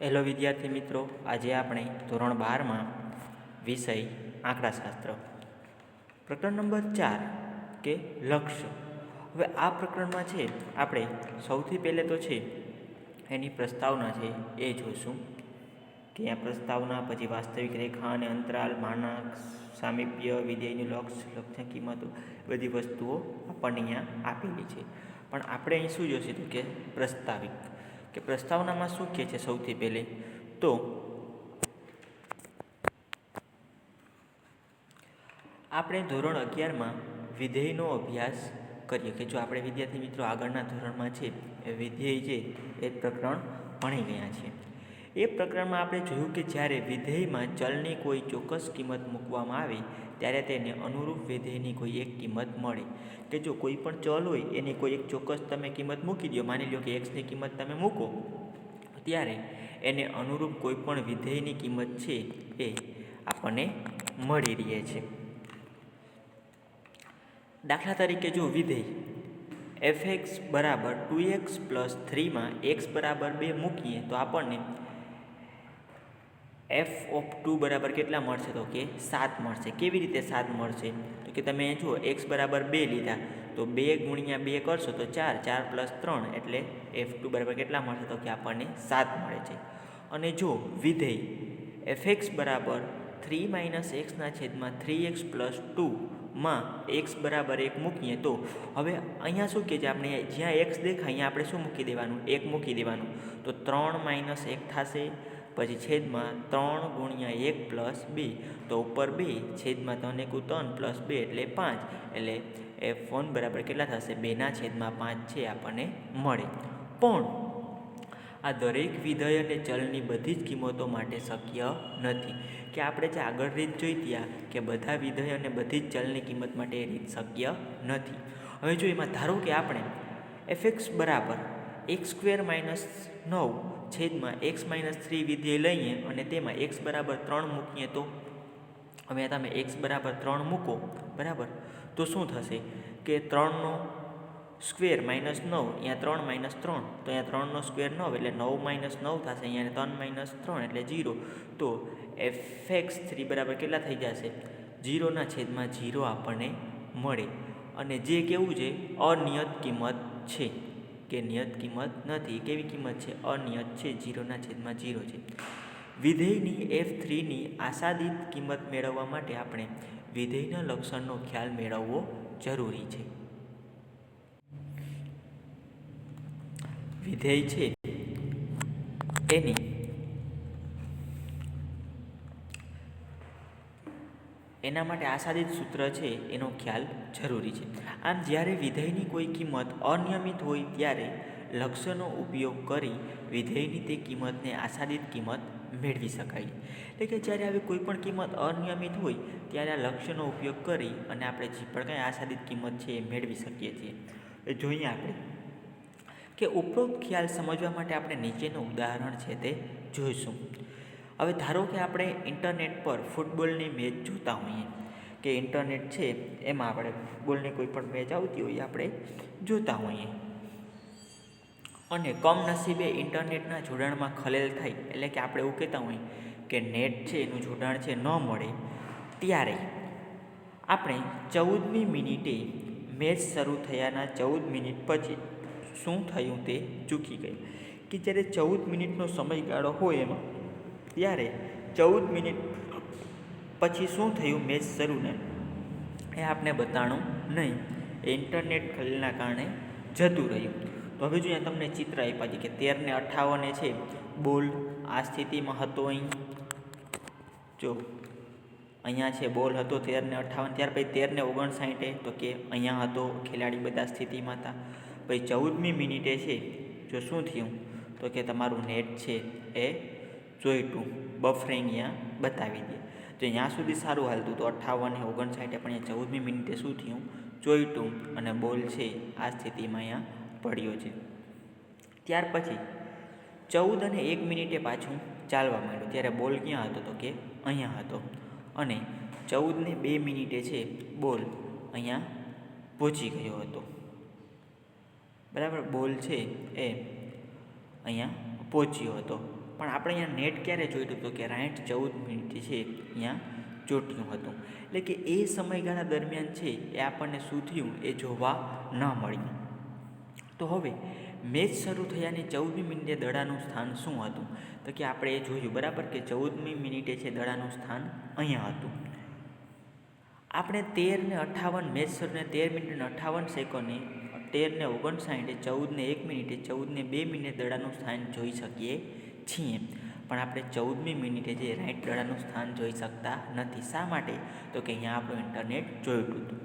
Hello વિદ્યાર્થી મિત્રો, આજે આપણે ધોરણ 12માં વિષય આંકડાશાસ્ત્ર પ્રકરણ નંબર 4 કે લક્ષ્ય. હવે આ પ્રકરણમાં છે આપણે સૌથી પહેલે તો છે એની પ્રસ્તાવના છે એ જોઈશું કે આ પ્રસ્તાવના, પછી વાસ્તવિક રેખા અને અંતરાલ, માનાંક, સામીપ્ય, વિધેયનું લક્ષ્ય કિંમતો, બધી વસ્તુઓ આપણને અહીંયા આપેલી છે. પણ આપણે અહીં શું જોઈશું તો કે પ્રસ્તાવિક કે પ્રસ્તાવનામાં શું કહે છે. સૌથી પહેલે તો આપણે ધોરણ 11માં વિધેયનો અભ્યાસ કરીએ કે જો આપણે વિદ્યાર્થી મિત્રો આગળના ધોરણમાં છે એ વિધેય છે એ પ્રકરણ ભણી ગયા છે. એ પ્રકરણમાં આપણે જોયું કે જ્યારે વિધેયમાં ચલની કોઈ ચોક્કસ કિંમત મૂકવામાં આવે ત્યારે તેને અનુરૂપ વિધેયની કોઈ એક કિંમત મળે. કે જો કોઈ પણ ચલ હોય એની કોઈ એક ચોક્કસ તમે કિંમત મૂકી દો, માની લો કે એક્સની કિંમત તમે મૂકો, ત્યારે એને અનુરૂપ કોઈ પણ વિધેયની કિંમત છે એ આપણને મળી રહે છે. દાખલા તરીકે જો વિધેય fx બરાબર 2x + 3માં x બરાબર 2 મૂકીએ તો આપણને f(2) બરાબર કેટલા મળશે તો કે 7 મળશે. કેવી રીતે 7 મળશે તો કે તમે જુઓ x બરાબર 2 લીધા તો 2 × 2 કરશો તો 4, 4 + 3 એટલે f(2) બરાબર કેટલા મળશે તો કે આપણને 7 મળે છે. અને જો વિધેય fx બરાબર 3 - x/3x + 2માં x બરાબર 1 મૂકીએ તો હવે અહીંયા શું કહે છે, આપણે જ્યાં x દેખાય અહીંયા આપણે શું મૂકી દેવાનું, 1 મૂકી દેવાનું. તો 3 - 1 થશે, પછી છેદમાં 3 × 1 + 2 તો ઉપર 2 છેદમાં 3 × 3 + 2 એટલે 5 એટલે f1 બરાબર કેટલા થશે 2/5 છે આપણને મળે. પણ આ દરેક વિધેય અને ચલની બધી જ કિંમતો માટે શક્ય નથી. કે આપણે જે આગળ રીત જોઈ ત્યાં કે બધા વિધેય અને બધી જ ચલની કિંમત માટે એ રીત શક્ય નથી. હવે જો એમાં ધારો કે આપણે fx બરાબર x² - 9 છેદમાં x - 3 વિધેય લઈએ અને તેમાં x બરાબર 3 મૂકીએ તો હવે તમે x બરાબર 3 મૂકો બરાબર, તો શું થશે કે 3નો સ્ક્વેર -9, અહીંયા 3 - 3 તો અહીંયા 3નો સ્ક્વેર 9 એટલે 9 - 9 થશે, અહીંયા 3 - 3 એટલે 0. તો fx3 બરાબર કેટલા થઈ જશે 0/0 આપણને મળે. અને જે કેવું છે અનિયત કિંમત છે કે નિયત કિંમત નથી. કેવી કિંમત છે, અનિયત છે, 0/0 છે. વિધેયની f3ની આશાદિત કિંમત મેળવવા માટે આપણે વિધેયના લક્ષણનો ખ્યાલ મેળવવો જરૂરી છે. વિધેય છે એની એના માટે આશાદિત સૂત્ર છે એનો ખ્યાલ જરૂરી છે. આમ જ્યારે વિધેયની કોઈ કિંમત અનિયમિત હોય ત્યારે લક્ષ્યનો ઉપયોગ કરી વિધેયની તે કિંમતને આશાદિત કિંમત મેળવી શકાય. એટલે કે જ્યારે આવી કોઈ પણ કિંમત અનિયમિત હોય ત્યારે આ લક્ષ્યનો ઉપયોગ કરી અને આપણે જે પણ કાંઈ આશાદિત કિંમત છે એ મેળવી શકીએ છીએ. જોઈએ આપણે કે ઉપરોક્ત ખ્યાલ સમજવા માટે આપણે નીચેનું ઉદાહરણ છે તે જોઈશું. હવે ધારો કે આપણે ઇન્ટરનેટ પર ફૂટબોલની મેચ જોતા હોઈએ કે ઇન્ટરનેટ છે એમાં આપણે ફૂટબોલની કોઈ પણ મેચ આવતી હોય આપણે જોતા હોઈએ અને કમનસીબે ઇન્ટરનેટના જોડાણમાં ખલેલ થાય, એટલે કે આપણે એવું કહેતા હોઈએ કે નેટ છે એનું જોડાણ છે ન મળે, ત્યારે આપણે 14મી મિનિટે મેચ શરૂ થયાના 14 મિનિટ પછી શું થયું તે ચૂકી ગઈ. કે જ્યારે 14 મિનિટનો સમયગાળો હોય એમાં ત્યારે 14 મિનિટ પછી શું થયું મેચ શરૂને એ આપણે બતાણું નહીં, એ ઇન્ટરનેટ ખલેલના કારણે જતું રહ્યું. તો હવે જો અહીંયા તમને ચિત્ર આપ્યા છે કે 13:58 છે બોલ આ સ્થિતિમાં હતો. અહીં જો અહીંયા છે બોલ હતો 13:58, ત્યાર પછી 13:59 તો કે અહીંયા હતો, ખેલાડી બધા સ્થિતિમાં હતા. પછી 14મી મિનિટે છે જો શું થયું તો કે તમારું નેટ છે એ જોઈતું બફરિંગ અહીંયા બતાવી દે. તો અહીંયા સુધી સારું હાલતું તો 58 ને 59 પણ અહીંયા 14મી મિનિટે શું થયું જોઈતું અને બોલ છે આ સ્થિતિમાં અહીંયા પડ્યો છે. ત્યાર પછી 14 અને 1 મિનિટે પાછું ચાલવા માંડ્યું, ત્યારે બોલ ક્યાં હતો તો કે અહીંયા હતો. અને 14 ને 2 મિનિટે છે બોલ અહીંયા પહોંચી ગયો હતો બરાબર, બોલ છે એ અહીંયા પહોંચ્યો હતો. પણ આપણે અહીંયા નેટ ક્યારે જોઈતું હતું કે 14 મિનિટ છે અહીંયા ચોટ્યું હતું, એટલે કે એ સમયગાળા દરમિયાન છે એ આપણને શું થયું એ જોવા ન મળ્યું. તો હવે મેચ શરૂ થયાની 14મી મિનિટે દડાનું સ્થાન શું હતું? તો કે આપણે એ જોયું બરાબર કે 14મી મિનિટે છે દડાનું સ્થાન અહીંયા હતું. આપણે 13:58 મેચ શરૂને 13:58 13:59 14:01 મિનિટે 14:02 મિનિટે દડાનું સ્થાન જોઈ શકીએ છીએ, પણ આપણે 14મી મિનિટે જે રાઈટ દડાનું સ્થાન જોઈ શકતા નથી. શા માટે? તો કે અહીંયા આપણું ઇન્ટરનેટ જોયું હતું.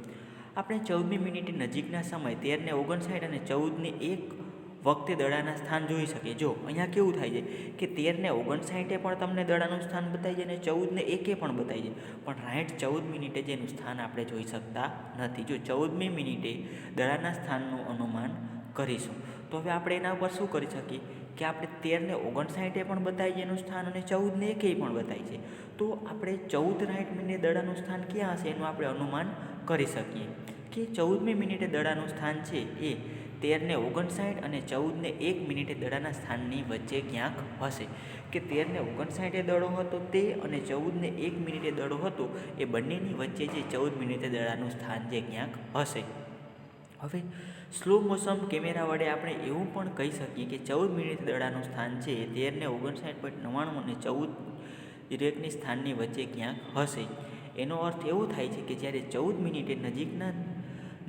આપણે 14મી મિનિટે નજીકના સમય 13:59 અને 14:01 વખતે દડાના સ્થાન જોઈ શકીએ. જો અહીંયા કેવું થાય છે કે 13:59 પણ તમને દડાનું સ્થાન બતાવી જાય અને 14:01 પણ બતાવી જાય, પણ રાઈટ 14 મિનિટે જેનું સ્થાન આપણે જોઈ શકતા નથી. જો 14મી મિનિટે દડાના સ્થાનનું અનુમાન કરીશું તો હવે આપણે એના ઉપર શું કરી શકીએ કે આપણે 13:59 પણ બતાવી જાય એનું સ્થાન અને 14:01 પણ બતાવી છે, તો આપણે 14 રાઈટ મિનિટે દડાનું સ્થાન ક્યાં હશે એનું આપણે અનુમાન કરી શકીએ કે 14મી મિનિટે દડાનું સ્થાન છે એ 13:59 અને 14:01 મિનિટે દડાના સ્થાનની વચ્ચે ક્યાંક હશે, કે 13:59 દડો હતો તે અને 14:01 મિનિટે દડો હતો એ બંનેની વચ્ચે જે 14 મિનિટે દડાનું સ્થાન જે ક્યાંક હશે. હવે સ્લો મોશન કેમેરા વડે આપણે એવું પણ કહી શકીએ કે 14 મિનિટે દડાનું સ્થાન છે એ 13:59.99 અને 14:01ની સ્થાનની વચ્ચે ક્યાંક હશે. એનો અર્થ એવો થાય છે કે જ્યારે 14 મિનિટે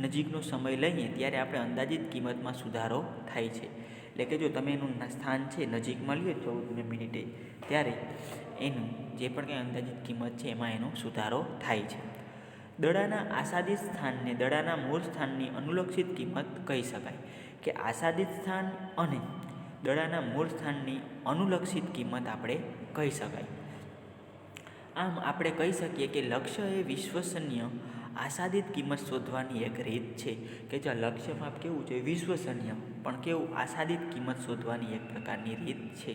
નજીકનો સમય લઈએ ત્યારે આપણે અંદાજિત કિંમતમાં સુધારો થાય છે. એટલે કે જો તમે એનું સ્થાન છે નજીકમાં લ્યો 14મી મિનિટે ત્યારે એનું જે પણ કંઈ અંદાજિત કિંમત છે એમાં એનો સુધારો થાય છે. દડાના આસાદિત સ્થાનને દડાના મૂળ સ્થાનની અનુલક્ષિત કિંમત કહી શકાય, કે આસાદિત સ્થાન અને દડાના મૂળ સ્થાનની અનુલક્ષિત કિંમત આપણે કહી શકાય. આમ આપણે કહી શકીએ કે લક્ષ્ય એ વિશ્વસનીય આસાદિત કિંમત શોધવાની એક રીત છે, કે જ્યાં લક્ષ્ય માપ કેવું છે વિશ્વસનીય પણ કેવું આસાદિત કિંમત શોધવાની એક પ્રકારની રીત છે.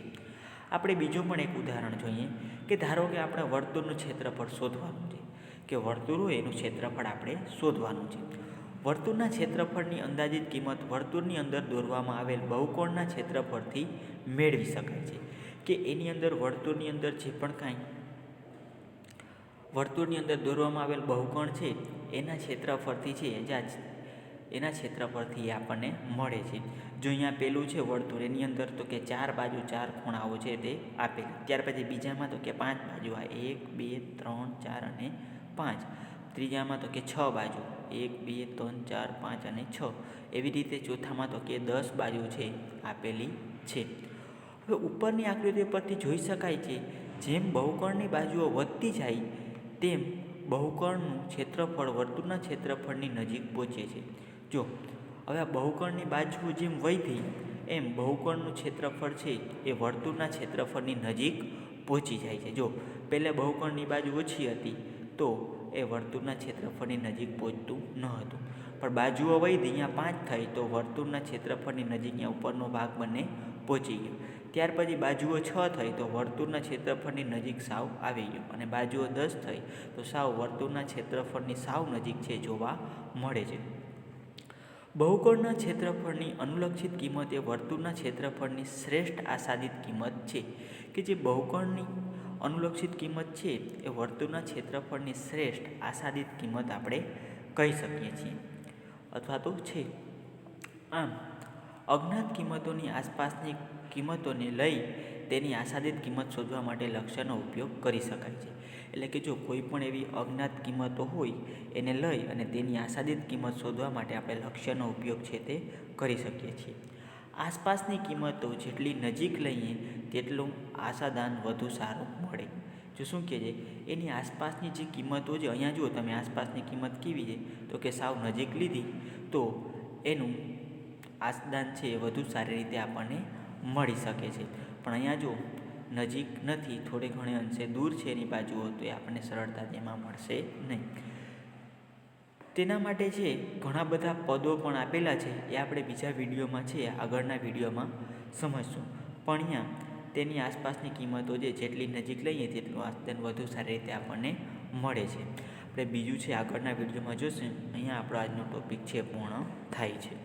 આપણે બીજું પણ એક ઉદાહરણ જોઈએ કે ધારો કે આપણે વર્તુળનું ક્ષેત્રફળ શોધવાનું છે, કે વર્તુળ હોય એનું ક્ષેત્રફળ આપણે શોધવાનું છે. વર્તુળના ક્ષેત્રફળની અંદાજિત કિંમત વર્તુળની અંદર દોરવામાં આવેલ બહુકોણના ક્ષેત્રફળથી મેળવી શકાય છે, કે એની અંદર વર્તુળની અંદર જે પણ કાંઈ વર્તુળની અંદર દોરવામાં આવેલ બહુકોણ છે એના ક્ષેત્રફળથી છે એના ક્ષેત્રફળથી આપણને મળે છે. જો અહીંયા પેલું છે વર્તુળ એની અંદર તો કે 4 બાજુ 4 ખૂણાઓ છે તે આપેલી, ત્યાર પછી બીજામાં તો કે 5 બાજુ, આ 1 2 3 4 અને 5, ત્રીજામાં તો કે 6 બાજુ 1 2 3 4 5 અને 6, એવી રીતે ચોથામાં તો કે 10 બાજુ છે આપેલી છે. હવે ઉપરની આકૃતિ પરથી જોઈ શકાય છે જેમ બહુકોણની બાજુઓ વધતી જાય તેમ બહુકોણનું ક્ષેત્રફળ વર્તુળના ક્ષેત્રફળની નજીક પહોંચે છે. જો હવે આ બહુકોણની બાજુઓ જેમ વધી એમ બહુકોણનું ક્ષેત્રફળ છે એ વર્તુળના ક્ષેત્રફળની નજીક પહોંચી જાય છે. જો પહેલાં બહુકોણની બાજુ ઓછી હતી તો એ વર્તુળના ક્ષેત્રફળની નજીક પહોંચતું ન હતું, પણ બાજુઓ વધી અહીંયા 5 થઈ તો વર્તુળના ક્ષેત્રફળની નજીક અહીંયા ઉપરનો ભાગ બંને પહોંચી ગયો. ત્યાર પછી બાજુઓ 6 થઈ તો વર્તુળના ક્ષેત્રફળની નજીક સાવ આવી ગયો, અને બાજુઓ 10 થઈ તો સાવ વર્તુળના ક્ષેત્રફળની સાવ નજીક છે જોવા મળે છે. બહુકોણના ક્ષેત્રફળની અનુલક્ષિત કિંમત એ વર્તુળના ક્ષેત્રફળની શ્રેષ્ઠ આસાદિત કિંમત છે, કે જે બહુકોણની અનુલક્ષિત કિંમત છે એ વર્તુળના ક્ષેત્રફળની શ્રેષ્ઠ આસાદિત કિંમત આપણે કહી શકીએ છીએ અથવા તો છે. આમ અજ્ઞાત કિંમતોની આસપાસની કિંમતોને લઈ તેની આસાદિત કિંમત શોધવા માટે લક્ષ્યનો ઉપયોગ કરી શકાય છે. એટલે કે જો કોઈ પણ એવી અજ્ઞાત કિંમતો હોય એને લઈ અને તેની આસાદિત કિંમત શોધવા માટે આપણે લક્ષ્યનો ઉપયોગ છે તે કરી શકીએ છીએ. આસપાસની કિંમતો જેટલી નજીક લઈએ તેટલું આશાદાન વધુ સારું મળે. જો શું કહે છે એની આસપાસની જે કિંમતો છે, અહીંયા જુઓ તમે આસપાસની કિંમત કેવી છે તો કે સાવ નજીક લીધી તો એનું આશાદાન છે એ વધુ સારી રીતે આપણને મળી શકે છે. પણ અહીંયા જો નજીક નથી, થોડે ઘણે અંશે દૂર છે એની બાજુઓ, તો એ આપણને સરળતાથી એમાં મળશે નહીં. તેના માટે છે ઘણા બધા પદો પણ આપેલા છે, એ આપણે બીજા વિડીયોમાં છે આગળના વિડીયોમાં સમજશું. પણ અહીંયા તેની આસપાસની કિંમતો જે જેટલી નજીક લઈએ તેટલું આસદાન વધુ સારી રીતે આપણને મળે છે. આપણે બીજું છે આગળના વિડીયોમાં જોશું. અહીંયા આપણો આજનો ટૉપિક છે પૂર્ણ થાય છે.